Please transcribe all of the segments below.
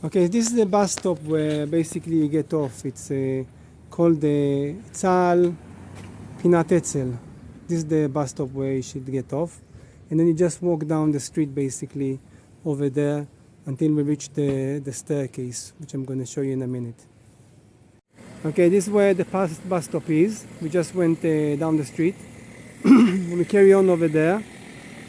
Okay, this is the bus stop where basically you get off. It's called the צה"ל פינת. This is the bus stop where you should get off. And then you just walk down the street basically over there until we reach the staircase, which I'm going to show you in a minute. Okay, this is where the bus stop is. We just went down the street. We carry on over there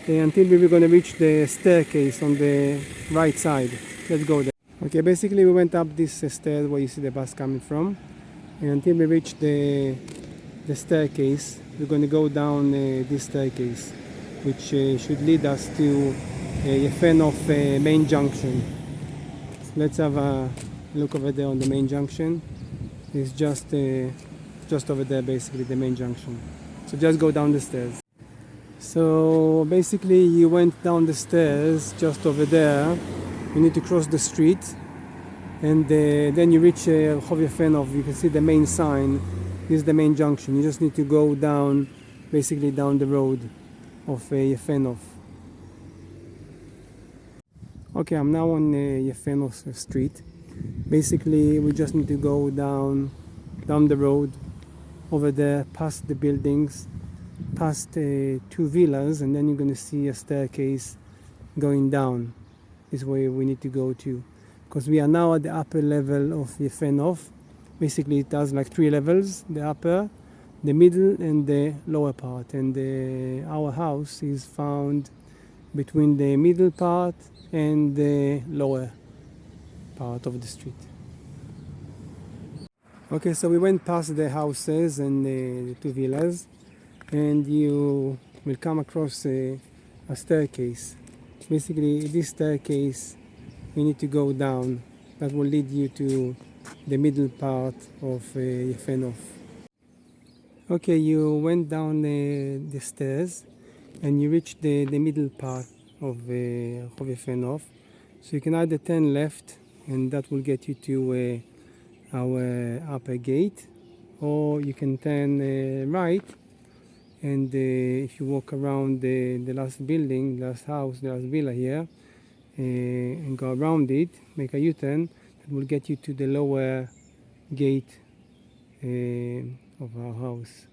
until we were going to reach the staircase on the right side. Let's go there. Okay, basically we went up this stairs where you see the bus coming from, and until we reach the staircase, we're going to go down this staircase, which should lead us to Yefe Nof main junction. So let's have a look over there on the main junction. It's just over there, basically the main junction. So just go down the stairs. So basically you went down the stairs just over there. You need to cross the street, and then you reach Lrחוב Yefe Nof. You can see the main sign. This is the main junction. You just need to go down, basically down the road of Yefe Nof. Okay, I'm now on Yefe Nof street. Basically, we just need to go down the road over there, past the buildings, past two villas, and then you're going to see a staircase going down. Is where we need to go to, because we are now at the upper level of Yefe Nof. Basically it has like 3 levels: the upper, the middle, and the lower part. And our house is found between the middle part and the lower part of the street. Okay, so we went past the houses and the 2 villas, and you will come across a staircase. Basically, this staircase, you need to go down. That will lead you to the middle part of Yefe Nof. Okay, you went down the stairs and you reached the middle part of Lrחוב Yefe Nof. So you can either turn left, and that will get you to our upper gate, or you can turn right. And if you walk around the last building, last house, the last villa here, and go around it, make a U-turn, that will get you to the lower gate of our house.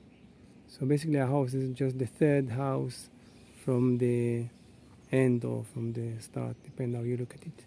So basically our house is just the 3rd house from the end or from the start, depending how you look at it.